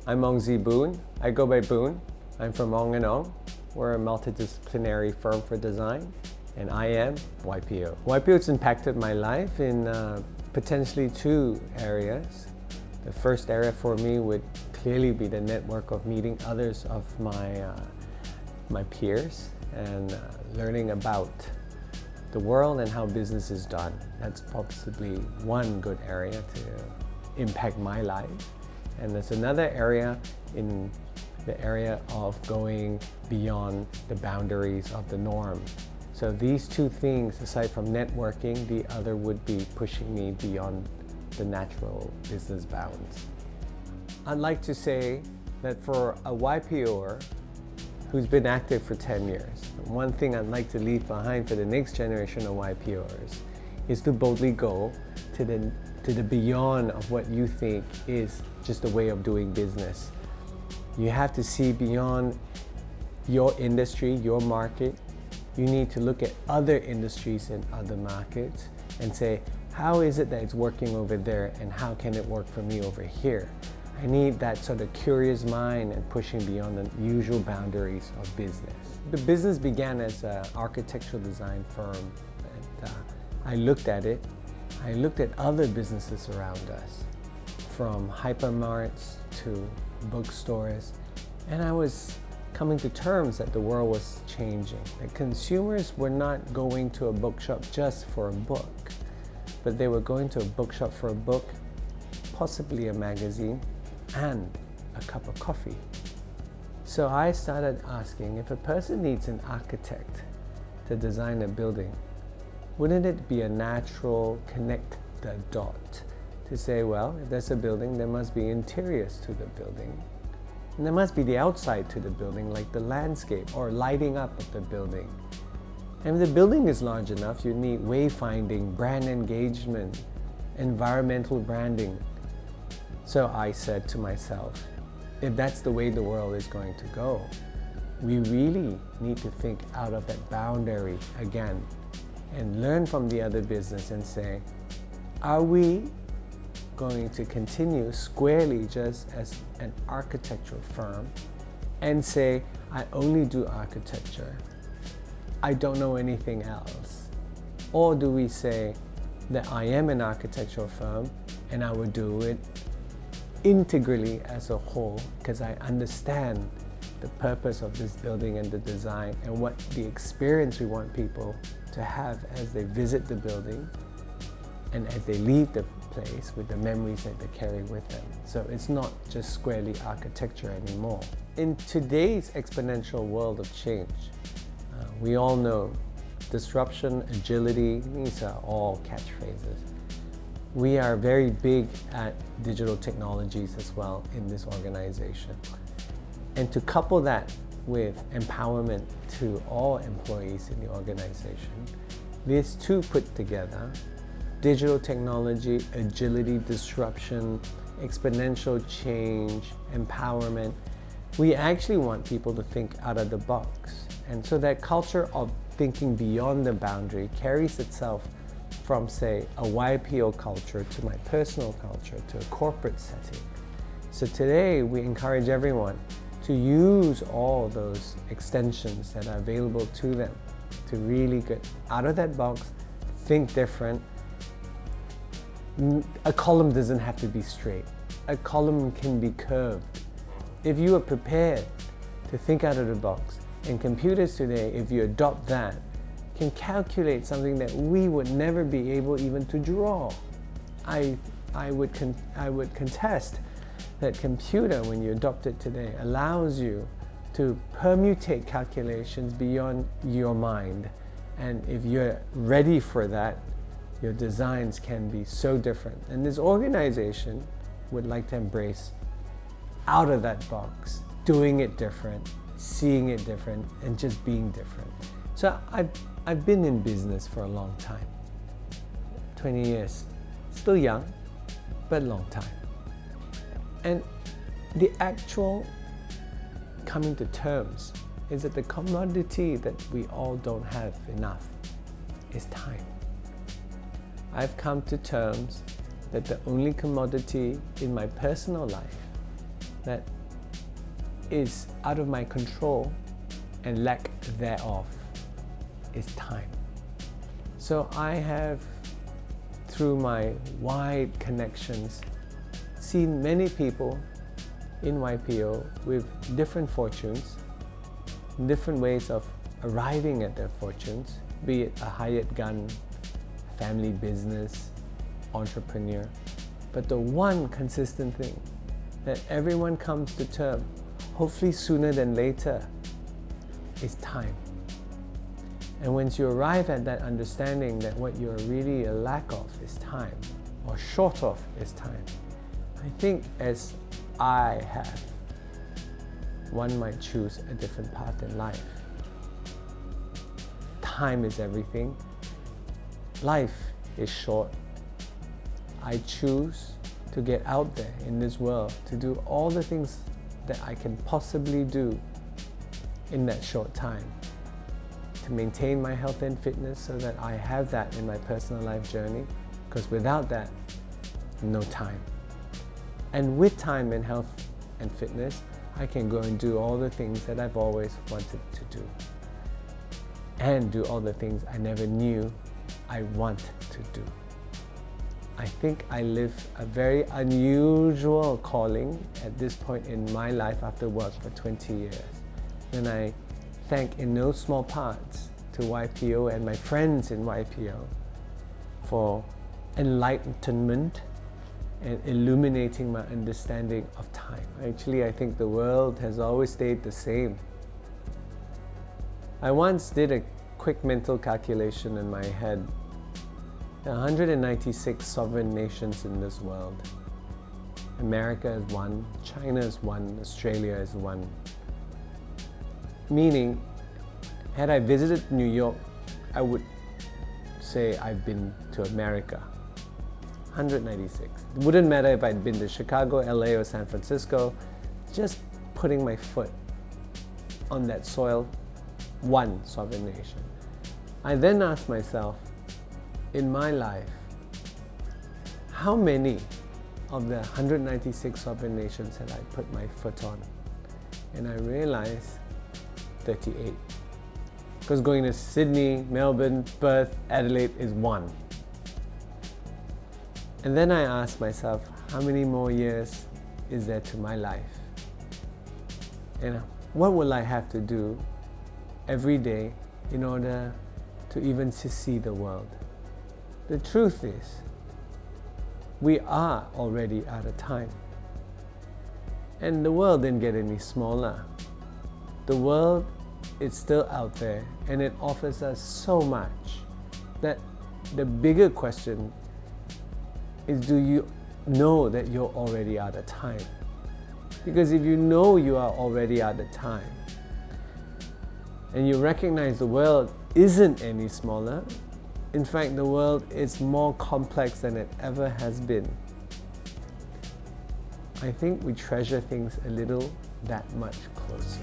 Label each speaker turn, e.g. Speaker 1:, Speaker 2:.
Speaker 1: I'm Ong Tze Boon. I go by Boon. I'm from Ong and Ong. We're a multidisciplinary firm for design, and I am YPO. YPO has impacted my life in potentially two areas. The first area for me would clearly be the network of meeting others of my peers and learning about the world and how business is done. That's possibly one good area to impact my life. And there's another area in the area of going beyond the boundaries of the norm. So these two things, aside from networking, the other would be pushing me beyond the natural business bounds. I'd like to say that for a YPOer who's been active for 10 years, one thing I'd like to leave behind for the next generation of YPOers is to boldly go to the beyond of what you think is just a way of doing business. You have to see beyond your industry, your market. You need to look at other industries and other markets and say, how is it that it's working over there and how can it work for me over here? I need that sort of curious mind and pushing beyond the usual boundaries of business. The business began as an architectural design firm. And, I looked at it. I looked at other businesses around us, from hypermarts to bookstores, and I was coming to terms that the world was changing. That consumers were not going to a bookshop just for a book, but they were going to a bookshop for a book, possibly a magazine, and a cup of coffee. So I started asking, if a person needs an architect to design a building, wouldn't it be a natural connect the dot to say, well, if there's a building, there must be interiors to the building. And there must be the outside to the building, like the landscape or lighting up of the building. And if the building is large enough, you need wayfinding, brand engagement, environmental branding. So I said to myself, if that's the way the world is going to go, we really need to think out of that boundary again and learn from the other business and say, are we going to continue squarely just as an architectural firm and say, I only do architecture, I don't know anything else? Or do we say that I am an architectural firm and I will do it integrally as a whole because I understand the purpose of this building and the design and what the experience we want people to have as they visit the building and as they leave the place with the memories that they carry with them. So it's not just squarely architecture anymore. In today's exponential world of change, we all know disruption, agility, these are all catchphrases. We are very big at digital technologies as well in this organization. And to couple that with empowerment to all employees in the organization, these two put together, digital technology, agility, disruption, exponential change, empowerment, we actually want people to think out of the box. And so that culture of thinking beyond the boundary carries itself from, say, a YPO culture to my personal culture to a corporate setting. So today we encourage everyone to use all those extensions that are available to them to really get out of that box, think different. A column doesn't have to be straight. A column can be curved. If you are prepared to think out of the box, and computers today, if you adopt that, can calculate something that we would never be able even to draw. I would contest that computer, when you adopt it today, allows you to permutate calculations beyond your mind. And if you're ready for that, your designs can be so different. And this organization would like to embrace out of that box, doing it different, seeing it different, and just being different. So I've been in business for a long time, 20 years. Still young, but long time. And the actual coming to terms is that the commodity that we all don't have enough is time. I've come to terms that the only commodity in my personal life that is out of my control and lack thereof is time. So I have, through my wide connections, seen many people in YPO with different fortunes, different ways of arriving at their fortunes, be it a hired gun, family business, entrepreneur. But the one consistent thing that everyone comes to term, hopefully sooner than later, is time. And once you arrive at that understanding that what you're really a lack of is time, or short of is time, I think as I have, one might choose a different path in life. Time is everything. Life is short. I choose to get out there in this world to do all the things that I can possibly do in that short time, to maintain my health and fitness so that I have that in my personal life journey, because without that, no time. And with time and health and fitness, I can go and do all the things that I've always wanted to do, and do all the things I never knew I want to do. I think I live a very unusual calling at this point in my life after work for 20 years. And I thank in no small parts to YPO and my friends in YPO for enlightenment and illuminating my understanding of time. Actually, I think the world has always stayed the same. I once did a quick mental calculation in my head. There are 196 sovereign nations in this world. America is one, China is one, Australia is one. Meaning, had I visited New York, I would say I've been to America. 196. It wouldn't matter if I'd been to Chicago, LA, or San Francisco. Just putting my foot on that soil, one sovereign nation. I then asked myself, in my life, how many of the 196 sovereign nations had I put my foot on? And I realized 38. Because going to Sydney, Melbourne, Perth, Adelaide is one. And then I asked myself, how many more years is there to my life? And what will I have to do every day in order to even to see the world? The truth is, we are already out of time. And the world didn't get any smaller. The world is still out there, and it offers us so much that the bigger question is, do you know that you're already out of time? Because if you know you are already out of time, and you recognize the world isn't any smaller, in fact, the world is more complex than it ever has been, I think we treasure things a little that much closer.